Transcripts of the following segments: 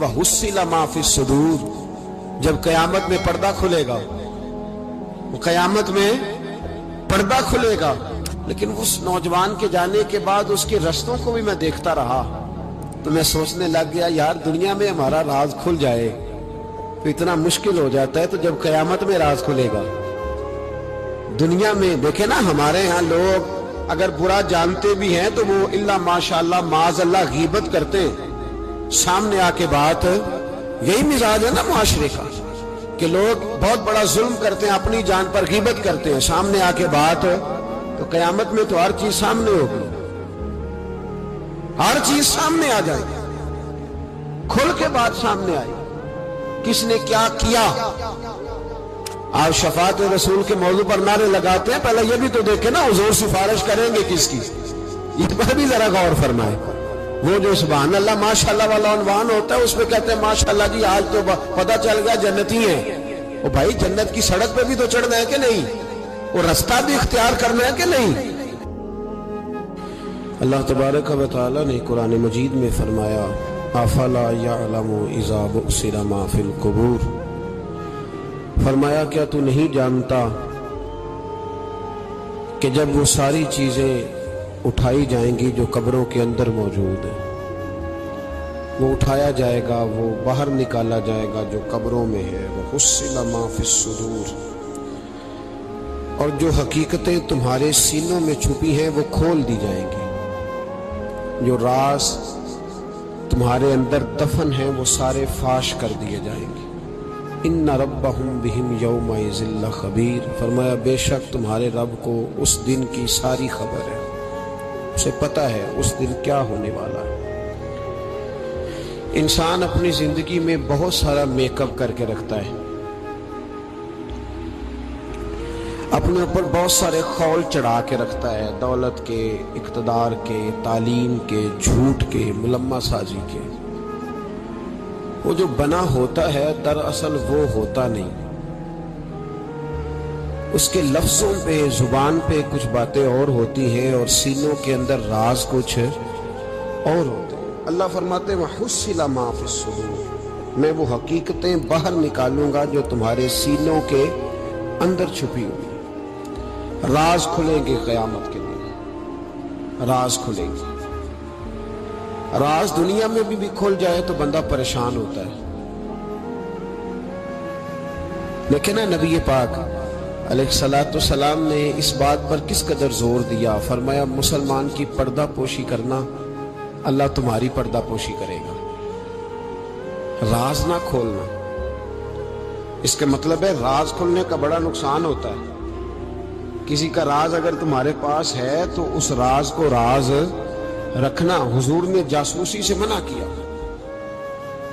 وحصل ما فی الصدور، جب قیامت میں پردہ کھلے گا، قیامت میں پردہ کھلے گا۔ لیکن اس نوجوان کے جانے کے بعد اس کے رستوں کو بھی میں دیکھتا رہا تو میں سوچنے لگ گیا یار دنیا میں ہمارا راز کھل جائے تو اتنا مشکل ہو جاتا ہے، تو جب قیامت میں راز کھلے گا۔ دنیا میں دیکھیں نا، ہمارے ہاں لوگ اگر برا جانتے بھی ہیں تو وہ الا ماشاءاللہ معاذ اللہ غیبت کرتے ہیں، سامنے آ کے بات، یہی مزاج ہے نا معاشرے کا کہ لوگ بہت بڑا ظلم کرتے ہیں، اپنی جان پر غیبت کرتے ہیں، سامنے آ کے بات، تو قیامت میں تو ہر چیز سامنے ہوگی، ہر چیز سامنے آ جائے گی، کھل کے بات سامنے آئے، کس نے کیا کیا۔ آپ شفاعت رسول کے موضوع پر نعرے لگاتے ہیں، پہلے یہ بھی تو دیکھیں نا حضور سفارش کریں گے کس کی، اس پر بھی ذرا غور فرمائے۔ وہ جو سبحان اللہ ماشاءاللہ والا عنوان ہوتا ہے اس پہ کہتے ہیں ماشاءاللہ جی آج تو پتہ چل گیا جنتی ہیں۔ وہ بھائی جنت کی سڑک پہ بھی تو چڑھنا ہے کہ نہیں، وہ رستہ بھی اختیار کرنا ہے کہ نہیں۔ اللہ تبارک و تعالی نے قرآن مجید میں فرمایا افلا یعلم اذا بعثر ما فی القبور، فرمایا کیا تو نہیں جانتا کہ جب وہ ساری چیزیں اٹھائی جائیں گی جو قبروں کے اندر موجود ہیں، وہ اٹھایا جائے گا، وہ باہر نکالا جائے گا جو قبروں میں ہے، وحصل ما فی الصدور، اور جو حقیقتیں تمہارے سینوں میں چھپی ہیں وہ کھول دی جائیں گی، جو راز تمہارے اندر دفن ہیں وہ سارے فاش کر دیے جائیں گے۔ ان ربہم بہم یومئذ لخبیر، فرمایا بے شک تمہارے رب کو اس دن کی ساری خبر ہے، اسے پتہ ہے اس دن کیا ہونے والا ہے۔ انسان اپنی زندگی میں بہت سارا میک اپ کر کے رکھتا ہے، اپنے اوپر بہت سارے خول چڑھا کے رکھتا ہے، دولت کے، اقتدار کے، تعلیم کے، جھوٹ کے، ملمہ سازی کے۔ وہ جو بنا ہوتا ہے دراصل وہ ہوتا نہیں، اس کے لفظوں پہ، زبان پہ کچھ باتیں اور ہوتی ہیں اور سینوں کے اندر راز کچھ اور ہوتے ہیں۔ اللہ فرماتے ہیں وَحُصِّلَ مَا فِي الصُّدُورِ، میں وہ حقیقتیں باہر نکالوں گا جو تمہارے سینوں کے اندر چھپی ہوئی، راز کھلیں گے قیامت کے دن، راز کھلیں گے۔ راز دنیا میں بھی کھل جائے تو بندہ پریشان ہوتا ہے، لیکن نبی پاک علیہ السلام نے اس بات پر کس قدر زور دیا، فرمایا مسلمان کی پردہ پوشی کرنا، اللہ تمہاری پردہ پوشی کرے گا، راز نہ کھولنا۔ اس کا مطلب ہے راز کھلنے کا بڑا نقصان ہوتا ہے۔ کسی کا راز اگر تمہارے پاس ہے تو اس راز کو راز رکھنا، حضور نے جاسوسی سے منع کیا،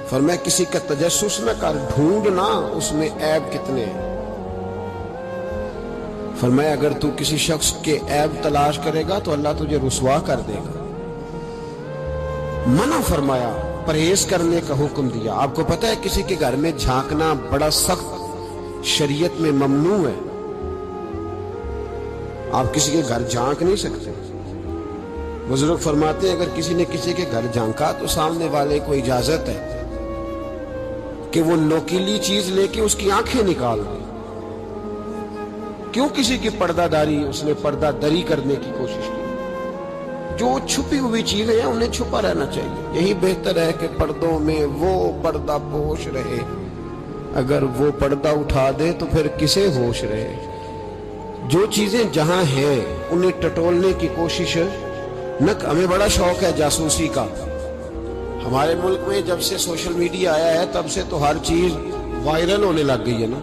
فرمایا کسی کا تجسس نہ کر، ڈھونڈنا اس میں عیب کتنے ہیں۔ فرمایا اگر تو کسی شخص کے عیب تلاش کرے گا تو اللہ تجھے رسوا کر دے گا۔ منع فرمایا، پرہیز کرنے کا حکم دیا۔ آپ کو پتہ ہے کسی کے گھر میں جھانکنا بڑا سخت شریعت میں ممنوع ہے، آپ کسی کے گھر جھانک نہیں سکتے۔ بزرگ فرماتے ہیں اگر کسی نے کسی کے گھر جھانکا تو سامنے والے کو اجازت ہے کہ وہ نوکیلی چیز لے کے اس کی آنکھیں نکال دے۔ کیوں کسی کی پردہ داری، اس نے پردہ دری کرنے کی کوشش کی۔ جو چھپی ہوئی چیزیں ہیں انہیں چھپا رہنا چاہیے، یہی بہتر ہے کہ پردوں میں وہ پردہ پوش رہے، اگر وہ پردہ اٹھا دے تو پھر کسے ہوش رہے۔ جو چیزیں جہاں ہیں انہیں ٹٹولنے کی کوشش نہ۔ ہمیں بڑا شوق ہے جاسوسی کا، ہمارے ملک میں جب سے سوشل میڈیا آیا ہے تب سے تو ہر چیز وائرل ہونے لگ گئی ہے نا۔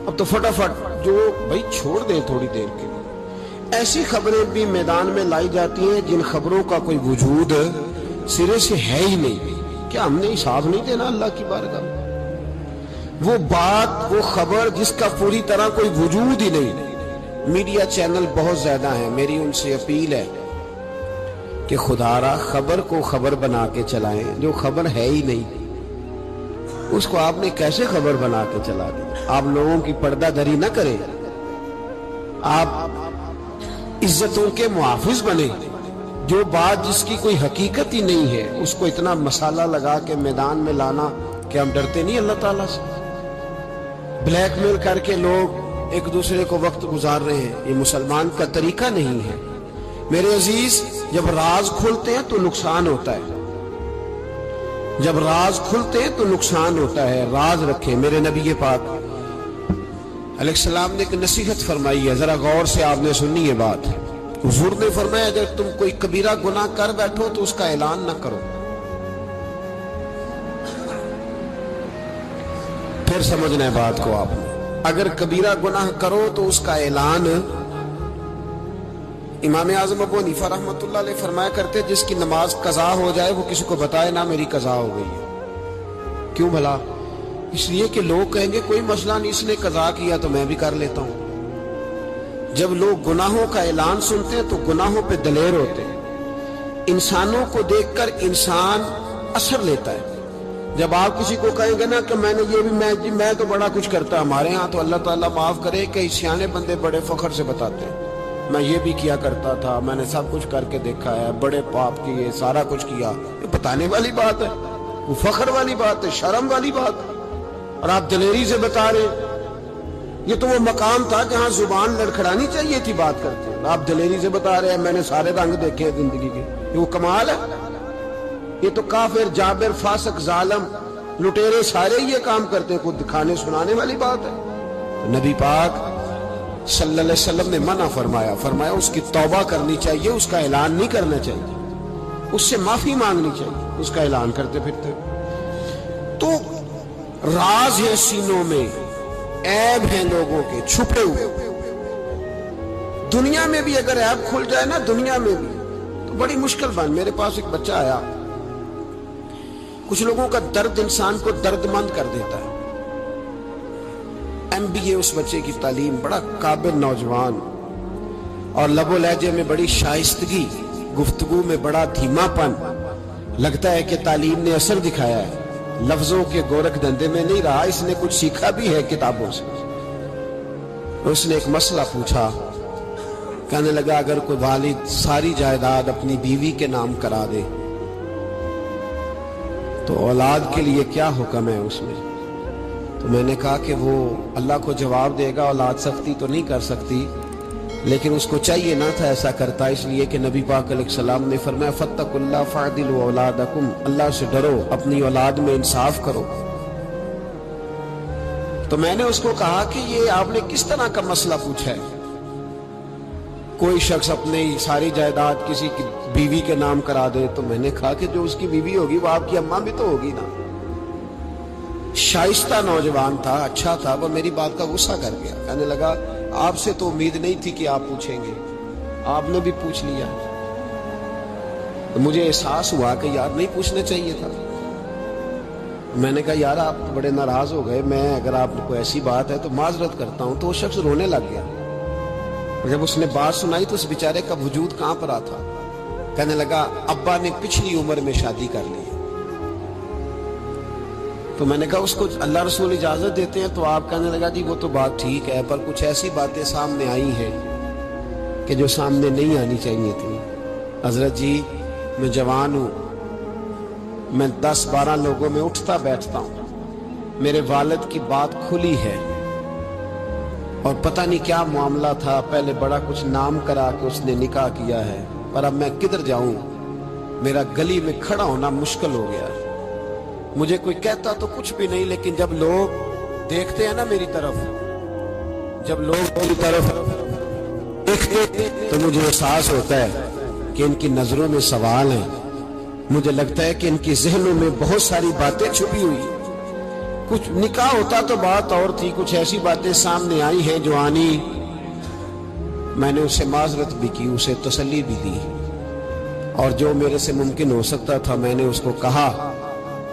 اب تو فٹافٹ جو بھائی چھوڑ دیں تھوڑی دیر کے لیے، ایسی خبریں بھی میدان میں لائی جاتی ہیں جن خبروں کا کوئی وجود سرے سے ہے ہی نہیں۔ کیا ہم نے حساب نہیں دینا اللہ کی بارگاہ میں؟ وہ بات، وہ خبر جس کا پوری طرح کوئی وجود ہی نہیں۔ میڈیا چینل بہت زیادہ ہیں، میری ان سے اپیل ہے کہ خدا را خبر کو خبر بنا کے چلائیں، جو خبر ہے ہی نہیں اس کو آپ نے کیسے خبر بنا کے چلا دی؟ آپ لوگوں کی پردہ دری نہ کریں، آپ عزتوں کے محافظ بنے، جو بات جس کی کوئی حقیقت ہی نہیں ہے اس کو اتنا مسالہ لگا کے میدان میں لانا کہ ہم ڈرتے نہیں اللہ تعالیٰ سے؟ بلیک میل کر کے لوگ ایک دوسرے کو وقت گزار رہے ہیں، یہ مسلمان کا طریقہ نہیں ہے میرے عزیز۔ جب راز کھلتے ہیں تو نقصان ہوتا ہے، جب راز کھلتے ہیں تو نقصان ہوتا ہے۔ راز رکھیں۔ میرے نبی پاک علیہ السلام نے ایک نصیحت فرمائی ہے، ذرا غور سے آپ نے سنی ہے بات۔ حضور نے فرمایا اگر تم کوئی کبیرہ گناہ کر بیٹھو تو اس کا اعلان نہ کرو۔ پھر سمجھنا ہے بات کو آپ نے، اگر کبیرہ گناہ کرو تو اس کا اعلان۔ امام اعظم ابو حنیفہ رحمۃ اللہ علیہ فرمایا کرتے جس کی نماز قضا ہو جائے وہ کسی کو بتائے نہ میری قضا ہو گئی ہے۔ کیوں بھلا؟ اس لیے کہ لوگ کہیں گے کوئی مسئلہ نہیں، اس نے قضا کیا تو میں بھی کر لیتا ہوں۔ جب لوگ گناہوں کا اعلان سنتے ہیں تو گناہوں پہ دلیر ہوتے ہیں۔ انسانوں کو دیکھ کر انسان اثر لیتا ہے۔ جب آپ کسی کو کہیں گے نا کہ میں نے یہ بھی میں تو بڑا کچھ کرتا، ہمارے ہاں تو اللہ تعالیٰ معاف کرے کہ سیانے بندے بڑے فخر سے بتاتے ہیں میں یہ بھی کیا کرتا تھا، میں نے سب کچھ کر کے دیکھا ہے، بڑے پاپ کیے، سارا کچھ کیا۔ یہ بتانے والی بات ہے، وہ فخر والی بات ہے، شرم والی بات ہے، اور آپ دلیری سے بتا رہے ہیں۔ یہ تو وہ مقام تھا جہاں زبان لڑکھڑانی چاہیے تھی بات کرتے ہیں، آپ دلیری سے بتا رہے ہیں میں نے سارے رنگ دیکھے ہیں زندگی کے۔ یہ وہ کمال ہے؟ یہ تو کافر، جابر، فاسق، ظالم، لٹیرے سارے یہ کام کرتے ہیں، کوئی دکھانے سنانے والی بات ہے؟ تو نبی پاک صلی اللہ علیہ وسلم نے منع فرمایا اس کی توبہ کرنی چاہیے، اس کا اعلان نہیں کرنا چاہیے، اس سے معافی مانگنی چاہیے، اس کا اعلان کرتے پھرتے۔ تو راز ہے سینوں میں، عیب ہیں لوگوں کے چھپے ہوئے۔ دنیا میں بھی اگر عیب کھل جائے نا، دنیا میں بھی تو بڑی مشکل بن۔ میرے پاس ایک بچہ آیا، کچھ لوگوں کا درد انسان کو درد مند کر دیتا ہے۔ MBA اس بچے کی تعلیم، بڑا قابل نوجوان، اور لب و لہجے میں بڑی شائستگی، گفتگو میں بڑا دھیما پن، لگتا ہے کہ تعلیم نے اثر دکھایا ہے، لفظوں کے گورکھ دھندے میں نہیں رہا، اس نے کچھ سیکھا بھی ہے کتابوں سے۔ اس نے ایک مسئلہ پوچھا، کہنے لگا اگر کوئی والد ساری جائیداد اپنی بیوی کے نام کرا دے تو اولاد کے لیے کیا حکم ہے اس میں؟ تو میں نے کہا کہ وہ اللہ کو جواب دے گا، اولاد سختی تو نہیں کر سکتی، لیکن اس کو چاہیے نہ تھا ایسا کرتا، اس لیے کہ نبی پاک علیہ السلام نے فرمایا فَاتَّقُوا اللَّهَ فَاعْدِلُوا أَوْلَادَكُمْ، اللہ سے ڈرو، اپنی اولاد میں انصاف کرو۔ تو میں نے اس کو کہا کہ یہ آپ نے کس طرح کا مسئلہ پوچھا ہے؟ کوئی شخص اپنی ساری جائیداد کسی کی بیوی کے نام کرا دے؟ تو میں نے کہا کہ جو اس کی بیوی ہوگی وہ آپ کی اماں بھی تو ہوگی نا۔ شائستہ نوجوان تھا، اچھا تھا، وہ میری بات کا غصہ کر گیا، کہنے لگا آپ سے تو امید نہیں تھی کہ آپ پوچھیں گے، آپ نے بھی پوچھ لیا۔ تو مجھے احساس ہوا کہ یار نہیں پوچھنا چاہیے تھا۔ میں نے کہا یار آپ بڑے ناراض ہو گئے، میں اگر آپ کو ایسی بات ہے تو معذرت کرتا ہوں۔ تو وہ شخص رونے لگ گیا، جب اس نے بات سنائی تو اس بیچارے کا وجود کہاں پر تھا، کہنے لگا ابا نے پچھلی عمر میں شادی کر لی۔ تو میں نے کہا اس کو اللہ رسول اجازت دیتے ہیں؟ تو آپ کہنے لگا جی وہ تو بات ٹھیک ہے، پر کچھ ایسی باتیں سامنے آئی ہیں کہ جو سامنے نہیں آنی چاہیے تھی۔ حضرت جی میں جوان ہوں، میں 10-12 لوگوں میں اٹھتا بیٹھتا ہوں، میرے والد کی بات کھلی ہے، اور پتہ نہیں کیا معاملہ تھا، پہلے بڑا کچھ نام کرا کہ اس نے نکاح کیا ہے، پر اب میں کدھر جاؤں، میرا گلی میں کھڑا ہونا مشکل ہو گیا۔ مجھے کوئی کہتا تو کچھ بھی نہیں، لیکن جب لوگ دیکھتے ہیں نا میری طرف، جب لوگ میری طرف دیکھتے تو مجھے احساس ہوتا ہے کہ ان کی نظروں میں سوال ہیں، مجھے لگتا ہے کہ ان کی ذہنوں میں بہت ساری باتیں چھپی ہوئی۔ کچھ نکاح ہوتا تو بات اور تھی، کچھ ایسی باتیں سامنے آئی ہیں جو آنی۔ میں نے اسے معذرت بھی کی، اسے تسلی بھی دی، اور جو میرے سے ممکن ہو سکتا تھا میں نے اس کو کہا۔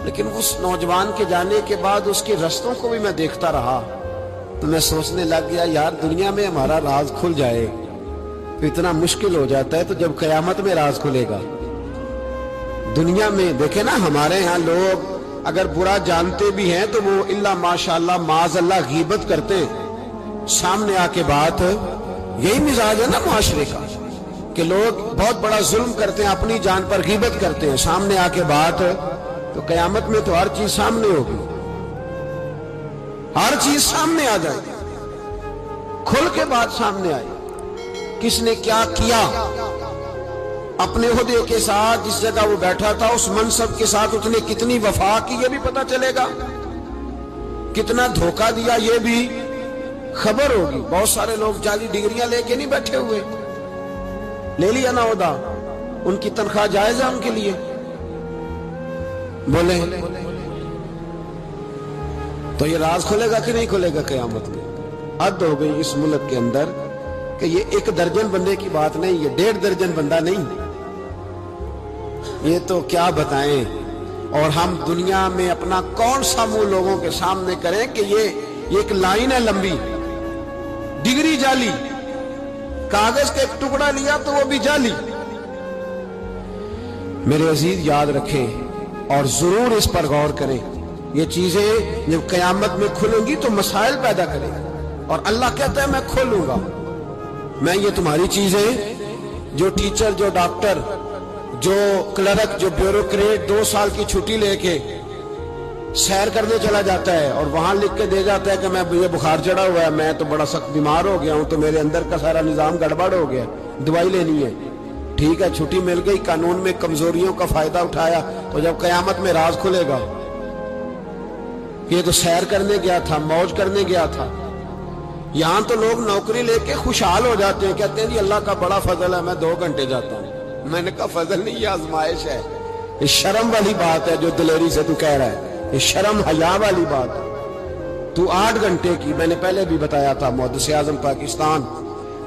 لیکن اس نوجوان کے جانے کے بعد اس کے رستوں کو بھی میں دیکھتا رہا تو میں سوچنے لگ گیا یار دنیا میں ہمارا راز کھل جائے تو اتنا مشکل ہو جاتا ہے، تو جب قیامت میں راز کھلے گا؟ دنیا میں دیکھیں نا، ہمارے ہاں لوگ اگر برا جانتے بھی ہیں تو وہ اللہ ماشاءاللہ معاذ اللہ غیبت کرتے ہیں، سامنے آ کے بات، یہی مزاج ہے نا معاشرے کا۔ کہ لوگ بہت بڑا ظلم کرتے ہیں، اپنی جان پر غیبت کرتے ہیں، سامنے آ کے بات تو قیامت میں تو ہر چیز سامنے ہوگی، ہر چیز سامنے آ جائے، کھل کے بات سامنے آئے، کس نے کیا کیا، اپنے عہدے کے ساتھ جس جگہ وہ بیٹھا تھا اس منصب کے ساتھ اس نے کتنی وفا کی یہ بھی پتہ چلے گا، کتنا دھوکہ دیا یہ بھی خبر ہوگی۔ بہت سارے لوگ جعلی ڈگریاں لے کے نہیں بیٹھے ہوئے، لے لیا نا عہدہ، ان کی تنخواہ جائز ہے ان کے لیے، بولے تو یہ راز کھلے گا کہ نہیں کھلے گا قیامت میں؟ حد ہو گئی اس ملک کے اندر کہ یہ 1 درجن بندے کی بات نہیں، یہ 1.5 درجن بندہ نہیں، یہ تو کیا بتائیں۔ اور ہم دنیا میں اپنا کون سا منہ لوگوں کے سامنے کریں کہ یہ ایک لائن ہے لمبی، ڈگری جعلی، کاغذ کا ایک ٹکڑا لیا تو وہ بھی جعلی۔ میرے عزیز یاد رکھیں اور ضرور اس پر غور کریں، یہ چیزیں جب قیامت میں کھلیں گی تو مسائل پیدا کریں گی، اور اللہ کہتا ہے میں کھولوں گا، میں یہ تمہاری چیزیں، جو ٹیچر، جو ڈاکٹر، جو کلرک، جو بیوروکریٹ 2 سال کی چھٹی لے کے سیر کرنے چلا جاتا ہے اور وہاں لکھ کے دے جاتا ہے کہ میں یہ بخار چڑھا ہوا ہے، میں تو بڑا سخت بیمار ہو گیا ہوں، تو میرے اندر کا سارا نظام گڑبڑ ہو گیا، دوائی لینی ہے، ٹھیک ہے چھٹی مل گئی، قانون میں کمزوریوں کا فائدہ اٹھایا، تو جب قیامت میں راز کھلے گا یہ تو سیر کرنے گیا تھا، موج کرنے گیا تھا۔ یہاں تو لوگ نوکری لے کے خوشحال ہو جاتے ہیں، کہتے ہیں جی اللہ کا بڑا فضل ہے میں 2 گھنٹے جاتا ہوں۔ میں نے کہا فضل نہیں، یہ آزمائش ہے، یہ شرم والی بات ہے جو دلیری سے تو کہہ رہا ہے، یہ شرم حیا والی بات ہے۔ تو 8 گھنٹے کی، میں نے پہلے بھی بتایا تھا، محدث اعظم پاکستان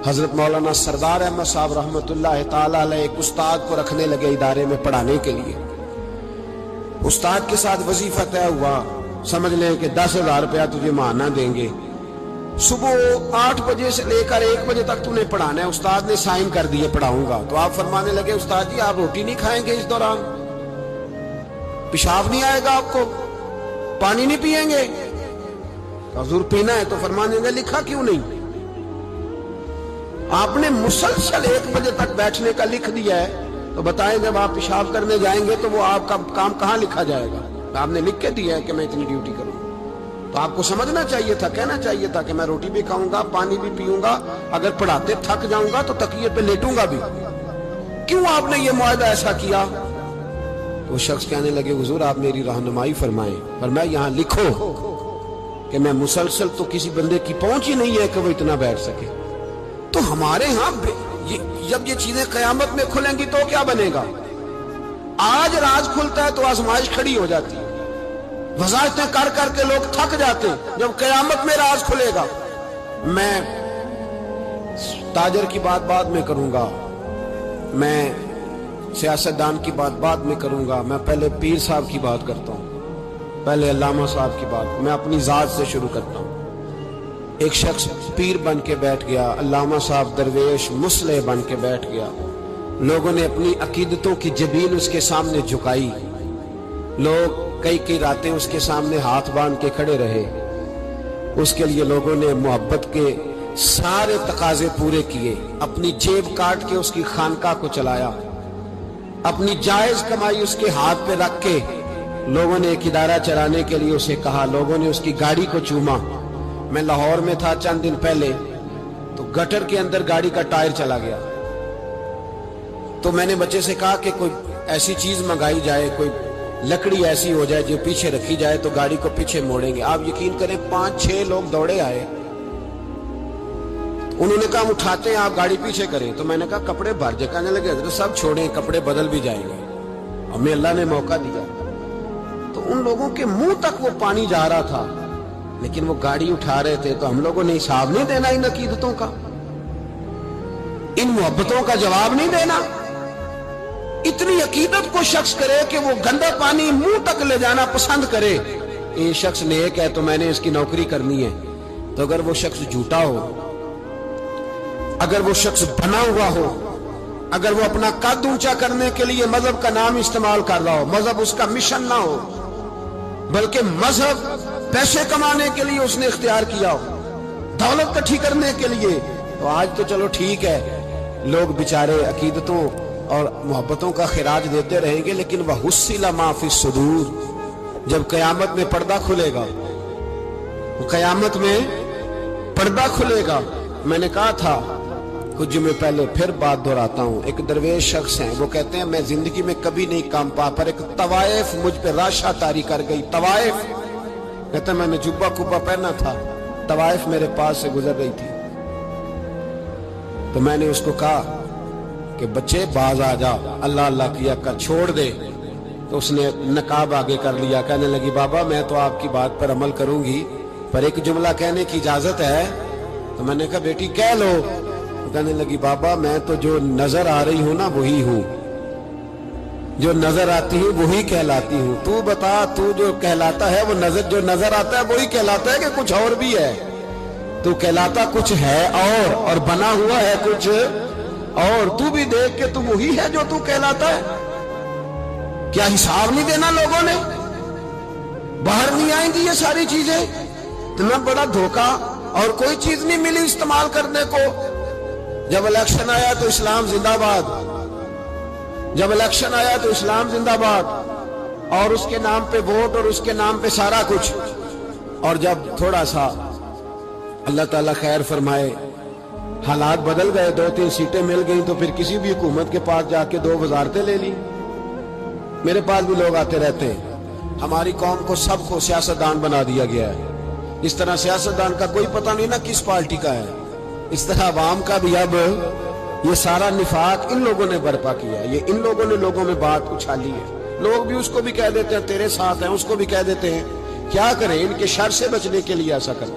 حضرت مولانا سردار احمد صاحب رحمۃ اللہ تعالی علیہ ایک استاد کو رکھنے لگے ادارے میں پڑھانے کے لیے، استاد کے ساتھ وظیفہ طے ہوا، سمجھ لیں کہ 10,000 روپیہ تجھے ماہانہ دیں گے، صبح 8 بجے سے لے کر 1 بجے تک تو نے پڑھانا ہے، استاد نے سائن کر دیے پڑھاؤں گا، تو آپ فرمانے لگے استاد جی آپ روٹی نہیں کھائیں گے اس دوران، پیشاب نہیں آئے گا آپ کو، پانی نہیں پیئیں گے؟ حضور پینا ہے، تو فرمانے لگے لکھا کیوں نہیں؟ آپ نے مسلسل 1 بجے تک بیٹھنے کا لکھ دیا ہے، تو بتائیں جب آپ پیشاب کرنے جائیں گے تو وہ آپ کا کام کہاں لکھا جائے گا؟ آپ نے لکھ کے دیا ہے کہ میں اتنی ڈیوٹی کروں، تو آپ کو سمجھنا چاہیے تھا، کہنا چاہیے تھا کہ میں روٹی بھی کھاؤں گا، پانی بھی پیوں گا، اگر پڑھاتے تھک جاؤں گا تو تکیے پہ لیٹوں گا بھی، کیوں آپ نے یہ معاہدہ ایسا کیا؟ تو وہ شخص کہنے لگے حضور آپ میری رہنمائی فرمائیں، فرمایا یہاں لکھو کہ میں مسلسل، تو کسی بندے کی پہنچ ہی نہیں ہے کہ وہ اتنا بیٹھ سکے۔ تو ہمارے ہاں جب یہ چیزیں قیامت میں کھلیں گی تو کیا بنے گا؟ آج راز کھلتا ہے تو آزمائش کھڑی ہو جاتی ہے، وظائفیں کر کر کے لوگ تھک جاتے ہیں، جب قیامت میں راز کھلے گا۔ میں تاجر کی بات بعد میں کروں گا، میں سیاستدان کی بات بعد میں کروں گا، میں پہلے پیر صاحب کی بات کرتا ہوں، پہلے علامہ صاحب کی بات، میں اپنی ذات سے شروع کرتا ہوں۔ ایک شخص پیر بن کے بیٹھ گیا، علامہ صاحب درویش مصلح بن کے بیٹھ گیا، لوگوں نے اپنی عقیدتوں کی جبین اس کے سامنے جھکائی، لوگ کئی راتیں اس کے سامنے ہاتھ باندھ کے کھڑے رہے، اس کے لیے لوگوں نے محبت کے سارے تقاضے پورے کیے، اپنی جیب کاٹ کے اس کی خانقاہ کو چلایا، اپنی جائز کمائی اس کے ہاتھ پہ رکھ کے لوگوں نے ایک ادارہ چلانے کے لیے اسے کہا، لوگوں نے اس کی گاڑی کو چوما۔ میں لاہور میں تھا چند دن پہلے، تو گٹر کے اندر گاڑی کا ٹائر چلا گیا، تو میں نے بچے سے کہا کہ کوئی ایسی چیز منگائی جائے، کوئی لکڑی ایسی ہو جائے جو پیچھے رکھی جائے تو گاڑی کو پیچھے موڑیں گے۔ آپ یقین کریں 5-6 لوگ دوڑے آئے، انہوں نے کہا ہم اٹھاتے ہیں، آپ گاڑی پیچھے کریں، تو میں نے کہا کپڑے بھر جائے، کہنے لگے حضرت صاحب چھوڑیں، کپڑے بدل بھی جائیں گے، ہمیں اللہ نے موقع دیا۔ تو ان لوگوں کے منہ تک وہ پانی جا رہا تھا، لیکن وہ گاڑی اٹھا رہے تھے، تو ہم لوگوں نے حساب نہیں دینا ان عقیدتوں کا، ان محبتوں کا جواب نہیں دینا؟ اتنی عقیدت کو شخص کرے کہ وہ گندا پانی منہ تک لے جانا پسند کرے، یہ شخص نیک ہے تو میں نے اس کی نوکری کرنی ہے۔ تو اگر وہ شخص جھوٹا ہو، اگر وہ شخص بنا ہوا ہو، اگر وہ اپنا قد اونچا کرنے کے لیے مذہب کا نام استعمال کر رہا ہو، مذہب اس کا مشن نہ ہو، بلکہ مذہب پیسے کمانے کے لیے اس نے اختیار کیا ہو، دولت اکٹھی کرنے کے لیے، تو آج تو چلو ٹھیک ہے، لوگ بیچارے عقیدتوں اور محبتوں کا خراج دیتے رہیں گے، لیکن وَحُصِّلَ مَا فِي الصُّدُورِ، جب قیامت میں پردہ کھلے گا، قیامت میں پردہ کھلے گا۔ میں نے کہا تھا کچھ جمعے پہلے، پھر بات دہراتا ہوں، ایک درویش شخص ہیں، وہ کہتے ہیں میں زندگی میں کبھی نہیں کام پا، پر ایک طوائف مجھ پہ راشا طاری کر گئی۔ طوائف کہتے ہیں میں نے جبہ کبہ پہنا تھا، طوائف میرے پاس سے گزر رہی تھی، تو میں نے اس کو کہا کہ بچے باز آ جا، اللہ اللہ کیا کر، چھوڑ دے۔ تو اس نے نقاب آگے کر لیا، کہنے لگی بابا میں تو آپ کی بات پر عمل کروں گی، پر ایک جملہ کہنے کی اجازت ہے؟ تو میں نے کہا بیٹی کہہ لو۔ کہنے لگی بابا میں تو جو نظر آ رہی ہوں نا وہی ہوں، جو نظر آتی ہوں وہی کہلاتی ہوں، تو بتا تو جو کہلاتا ہے وہ جو نظر آتا ہے وہی کہلاتا ہے کہ کچھ اور بھی ہے؟ تو کہلاتا کچھ ہے اور بنا ہوا ہے کچھ اور، تو بھی دیکھ کے تو وہی ہے جو تو کہلاتا ہے۔ کیا حساب نہیں دینا لوگوں نے؟ باہر نہیں آئیں گی یہ ساری چیزیں؟ اتنا بڑا دھوکہ، اور کوئی چیز نہیں ملی استعمال کرنے کو۔ جب الیکشن آیا تو اسلام زندہ باد، جب الیکشن آیا تو اسلام زندہ باد، اور اس کے نام پہ ووٹ اور اس کے نام پہ سارا کچھ، اور جب تھوڑا سا اللہ تعالیٰ خیر فرمائے حالات بدل گئے، 2-3 سیٹیں مل گئیں، تو پھر کسی بھی حکومت کے پاس جا کے 2 وزارتیں لے لی۔ میرے پاس بھی لوگ آتے رہتے ہیں۔ ہماری قوم کو سب کو سیاستدان بنا دیا گیا ہے، اس طرح سیاستدان کا کوئی پتہ نہیں نا کس پارٹی کا ہے، اس طرح عوام کا بھی اب یہ سارا نفاق ان لوگوں نے برپا کیا ہے، یہ ان لوگوں نے لوگوں میں بات اچھالی ہے۔ لوگ بھی اس کو بھی کہہ دیتے ہیں تیرے ساتھ ہیں، اس کو بھی کہہ دیتے ہیں۔ کیا کریں؟ ان کے شر سے بچنے کے لیے ایسا کریں،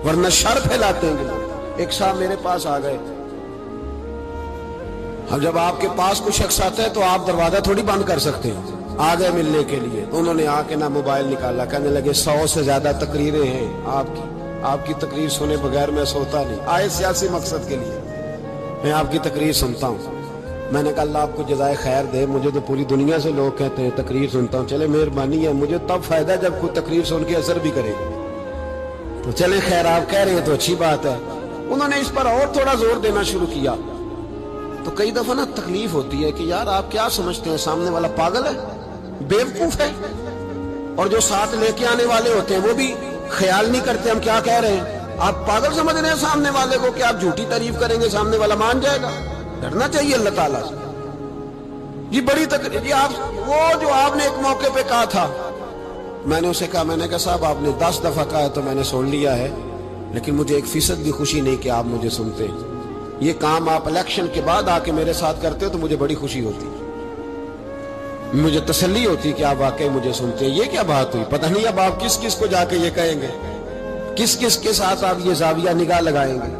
ورنہ شر پھیلاتے ہیں لوگ۔ ایک صاحب میرے پاس آ گئے، اب جب آپ کے پاس کوئی شخص آتا ہے تو آپ دروازہ تھوڑی بند کر سکتے ہیں۔ آ گئے ملنے کے لیے، تو انہوں نے آ کے نہ موبائل نکالا، کہنے لگے 100 سے زیادہ تقریریں ہیں آپ کی تقریر سنے بغیر میں سوتا نہیں۔ آئے سیاسی مقصد کے لیے، میں آپ کی تقریر سنتا ہوں۔ میں نے کہا اللہ آپ کو جزائے خیر دے، مجھے تو پوری دنیا سے لوگ کہتے ہیں تقریر سنتا ہوں، چلے مہربانی ہے، مجھے تب فائدہ ہے جب کوئی تقریر سن کے اثر بھی کرے، تو چلے خیر آپ کہہ رہے ہیں تو اچھی بات ہے۔ انہوں نے اس پر اور تھوڑا زور دینا شروع کیا، تو کئی دفعہ نا تکلیف ہوتی ہے کہ یار آپ کیا سمجھتے ہیں سامنے والا پاگل ہے، بیوقوف ہے، اور جو ساتھ لے کے آنے والے ہوتے ہیں وہ بھی خیال نہیں کرتے ہم کیا کہہ رہے ہیں۔ آپ پاگل سمجھ رہے ہیں سامنے والے کو کہ آپ جھوٹی تعریف کریں گے سامنے والا مان جائے گا؟ ڈرنا چاہیے اللہ تعالیٰ سے۔ جی بڑی تقریر، جی آپ وہ جو آپ نے ایک موقع پہ کہا تھا، میں نے اسے کہا، میں نے کہا صاحب آپ نے 10 دفعہ کہا ہے تو میں نے سن لیا ہے، لیکن مجھے 1% بھی خوشی نہیں کہ آپ مجھے سنتے۔ یہ کام آپ الیکشن کے بعد آ کے میرے ساتھ کرتے ہو تو مجھے بڑی خوشی ہوتی، مجھے تسلی ہوتی کہ آپ واقعی مجھے سنتے ہیں۔ یہ کیا بات ہوئی؟ پتہ نہیں اب آپ کس کس کو جا کے یہ کہیں گے، کس کس کے ساتھ آپ یہ زاویہ نگاہ لگائیں گے،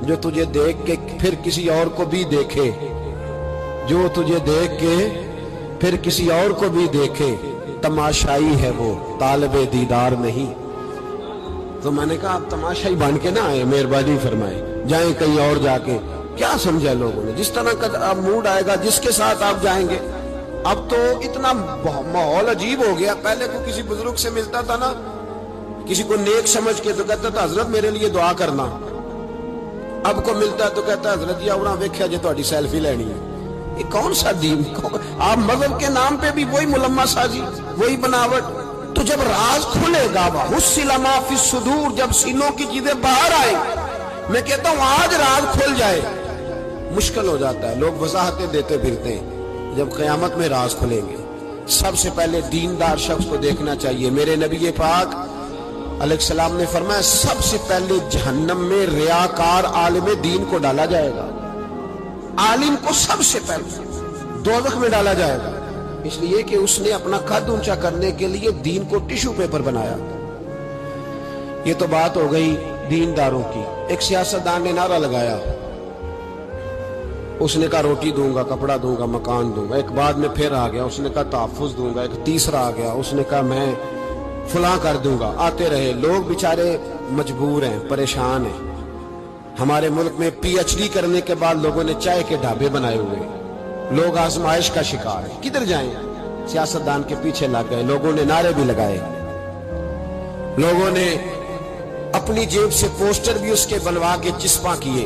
جو تجھے دیکھ کے پھر کسی اور کو بھی دیکھے، جو تجھے دیکھ کے پھر کسی اور کو بھی دیکھے، تماشائی ہے وہ طالب دیدار نہیں۔ تو میں نے کہا آپ تماشائی بن کے نہ آئے، مہربانی فرمائے، جائیں کہیں اور جا کے۔ کیا سمجھا لوگوں نے؟ جس طرح کا موڈ آئے گا، جس کے ساتھ آپ جائیں گے۔ اب تو اتنا ماحول عجیب ہو گیا، پہلے کو کسی بزرگ سے ملتا تھا نا، کسی کو نیک سمجھ کے تو کہتا تھا حضرت میرے لیے دعا کرنا، اب کو ملتا تو کہتا حضرت جی آؤنا ویکھیا جی تہاڈی سیلفی لینی ہے۔ یہ کون سا دین؟ آپ مذہب کے نام پہ بھی وہی ملمہ سازی، وہی بناوٹ۔ تو جب راز کھلے گا، وَحُصِّلَ مَا فِي الصُّدُورِ، جب سینوں کی چیزیں باہر آئیں، میں کہتا ہوں آج راز کھل جائے، مشکل ہو جاتا ہے، لوگ وضاحتیں دیتے پھرتے ہیں۔ جب قیامت میں راز کھلیں گے، سب سے پہلے دیندار شخص کو دیکھنا چاہیے۔ میرے نبی پاک علیہ السلام نے فرمایا سب سے پہلے جہنم میں ریاکار عالم دین کو ڈالا جائے گا، عالم کو سب سے پہلے دوزخ میں ڈالا جائے گا، اس لیے کہ اس نے اپنا قد اونچا کرنے کے لیے دین کو ٹیشو پیپر بنایا۔ یہ تو بات ہو گئی دینداروں کی۔ ایک سیاستدان نے نعرہ لگایا، اس نے کہا روٹی دوں گا، کپڑا دوں گا، مکان دوں گا۔ ایک بعد میں پھر آ گیا، اس نے کہا تحفظ دوں گا۔ ایک تیسرا آ گیا، اس نے کہا میں فلاں کر دوں گا۔ آتے رہے لوگ، بیچارے مجبور ہیں، پریشان ہیں۔ ہمارے ملک میں پی ایچ ڈی کرنے کے بعد لوگوں نے چائے کے ڈھابے بنائے ہوئے، لوگ آزمائش کا شکار ہیں۔ کدھر جائیں؟ سیاستدان کے پیچھے لگ گئے، لوگوں نے نعرے بھی لگائے، لوگوں نے اپنی جیب سے پوسٹر بھی اس کے بنوا کے چسپاں کیے۔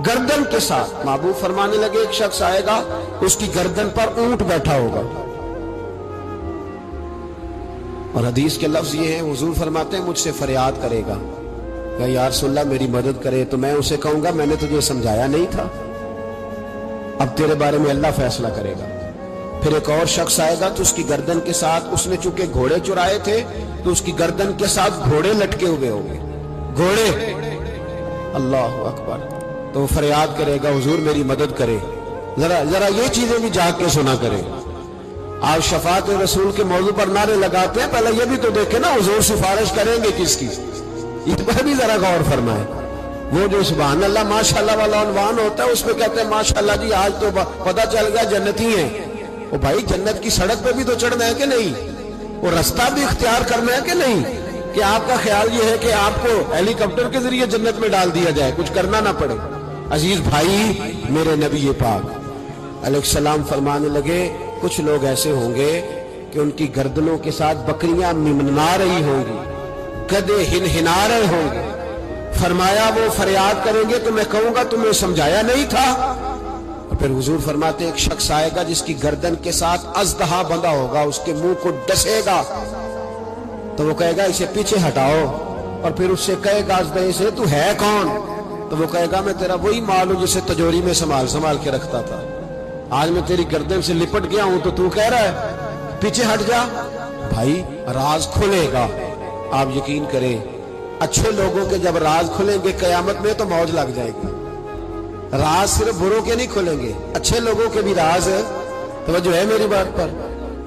گردن کے ساتھ. محبوب فرمانے لگے ایک شخص آئے گا اس کی گردن پر اونٹ بیٹھا ہوگا. اور حدیث کے لفظ یہ ہیں، حضور فرماتے ہیں مجھ سے فریاد کرے گا کہ یا رسول اللہ میری مدد کرے، تو میں اسے کہوں گا میں نے تجھے سمجھایا نہیں تھا، اب تیرے بارے میں اللہ فیصلہ کرے گا. پھر ایک اور شخص آئے گا تو اس کی گردن کے ساتھ، اس نے چونکہ گھوڑے چرائے تھے تو اس کی گردن کے ساتھ گھوڑے لٹکے ہوئے ہوں گے، گھوڑے. اللہ اکبر. تو وہ فریاد کرے گا حضور میری مدد کرے. ذرا یہ چیزیں بھی جاگ کے سنا کرے. آپ شفاعت رسول کے موضوع پر نعرے لگاتے ہیں، پہلے یہ بھی تو دیکھیں نا حضور سفارش کریں گے کس کی، اس پر بھی ذرا غور فرمائیں. وہ جو سبحان اللہ ماشاءاللہ والا عنوان ہوتا ہے اس میں کہتے ہیں ماشاءاللہ جی آج تو پتہ چل گیا جنتی ہیں. وہ بھائی جنت کی سڑک پہ بھی تو چڑھنا ہے کہ نہیں؟ وہ رستہ بھی اختیار کرنا ہے کہ نہیں؟ کہ آپ کا خیال یہ ہے کہ آپ کو ہیلی کاپٹر کے ذریعے جنت میں ڈال دیا جائے، کچھ کرنا نہ پڑے. عزیز بھائی، میرے نبی پاک علیہ السلام فرمانے لگے کچھ لوگ ایسے ہوں گے کہ ان کی گردنوں کے ساتھ بکریاں ممنا رہی ہوں گی، گدھے ہنہنا رہے ہوں گے. فرمایا وہ فریاد کریں گے تو میں کہوں گا تمہیں سمجھایا نہیں تھا. اور پھر حضور فرماتے ایک شخص آئے گا جس کی گردن کے ساتھ اژدہا بندھا ہوگا، اس کے منہ کو ڈسے گا تو وہ کہے گا اسے پیچھے ہٹاؤ. اور پھر اس سے کہے گا اژدہے سے تو ہے کون؟ تو وہ کہے گا میں تیرا وہی مال ہوں جسے تجوری میں سنبھال کے رکھتا تھا، آج میں تیری گردن سے لپٹ گیا ہوں تو کہہ رہا ہے پیچھے ہٹ جا. بھائی راز کھلے گا. آپ یقین کریں اچھے لوگوں کے جب راز کھلیں گے قیامت میں تو موج لگ جائے گی. راز صرف بروں کے نہیں کھلیں گے، اچھے لوگوں کے بھی راز ہے. توجہ ہے میری بات پر؟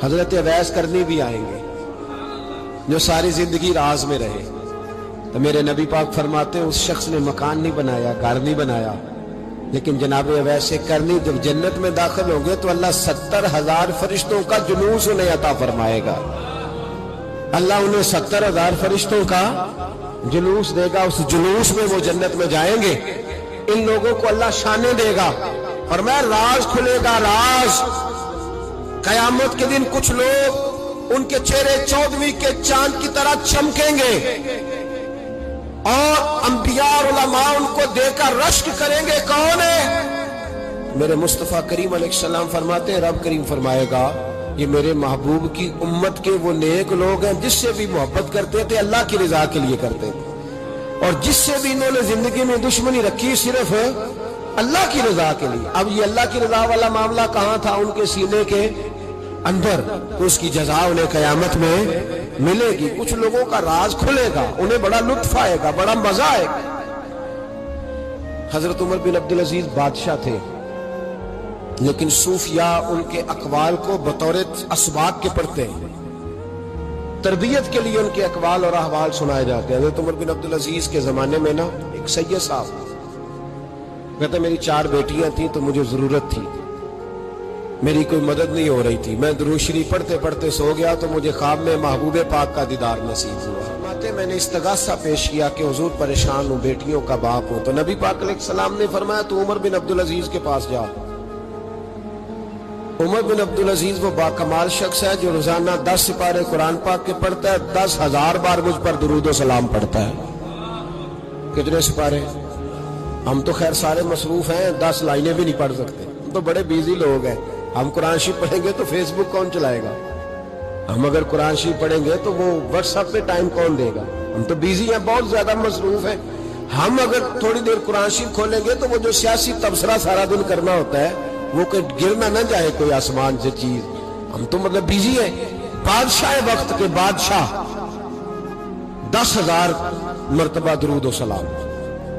حضرت اویس کرنی بھی آئیں گے جو ساری زندگی راز میں رہے. تو میرے نبی پاک فرماتے ہیں اس شخص نے مکان نہیں بنایا، گھر نہیں بنایا، لیکن جناب اویس کرنی جب جنت میں داخل ہوں گے تو اللہ 70,000 فرشتوں کا جلوس انہیں عطا فرمائے گا. اللہ انہیں 70,000 فرشتوں کا جلوس دے گا. اس جلوس میں وہ جنت میں جائیں گے. ان لوگوں کو اللہ شانیں دے گا اور میں راز کھلے گا. راز قیامت کے دن کچھ لوگ ان کے چہرے 14ویں کے چاند کی طرح چمکیں گے اور انبیاء اور علماء ان کو دیکھ کر رشک کریں گے. کون ہے؟ میرے مصطفیٰ کریم علیہ السلام فرماتے ہیں رب کریم فرمائے گا یہ میرے محبوب کی امت کے وہ نیک لوگ ہیں جس سے بھی محبت کرتے تھے اللہ کی رضا کے لیے کرتے تھے، اور جس سے بھی انہوں نے زندگی میں دشمنی رکھی صرف اللہ کی رضا کے لیے. اب یہ اللہ کی رضا والا معاملہ کہاں تھا؟ ان کے سینے کے اندر. تو اس کی جزا انہیں قیامت میں ملے گی. کچھ لوگوں کا راز کھلے گا، انہیں بڑا لطف آئے گا، بڑا مزہ آئے گا. حضرت عمر بن عبدالعزیز بادشاہ تھے لیکن صوفیاء ان کے اقوال کو بطور اسباق کے پڑھتے ہیں، تربیت کے لیے ان کے اقوال اور احوال سنائے جاتے ہیں. حضرت عمر بن عبدالعزیز کے زمانے میں نا ایک سید صاحب کہتے میری 4 بیٹیاں تھیں تو مجھے ضرورت تھی، میری کوئی مدد نہیں ہو رہی تھی. میں درود شریف پڑھتے پڑھتے سو گیا تو مجھے خواب میں محبوب پاک کا دیدار نصیب ہوا. میں نے استغاثہ پیش کیا کہ حضور پریشان ہوں، بیٹیوں کا باپ ہوں. تو نبی پاک علیہ السلام نے فرمایا تو عمر بن عبدالعزیز کے پاس جا. عمر بن عبدالعزیز وہ باکمال شخص ہے جو روزانہ 10 سپارے قرآن پاک کے پڑھتا ہے، 10,000 بار مجھ پر درود و سلام پڑھتا ہے. کتنے سپارے؟ ہم تو خیر سارے مصروف ہیں، 10 لائنیں بھی نہیں پڑھ سکتے، ہم تو بڑے بیزی لوگ ہیں. ہم قرآن شریف پڑھیں گے تو فیس بک کون چلائے گا؟ ہم اگر قرآن شریف پڑھیں گے تو وہ واٹس ایپ پہ ٹائم کون دے گا؟ ہم تو بیزی ہیں، بہت زیادہ مصروف ہیں. ہم اگر تھوڑی دیر قرآن شریف کھولیں گے تو وہ جو سیاسی تبصرہ سارا دن کرنا ہوتا ہے وہ کہ گرنا نہ جائے کوئی آسمان سے چیز. ہم تو مطلب بیزی ہیں. بادشاہ وقت کے بادشاہ 10,000 مرتبہ درود و سلام.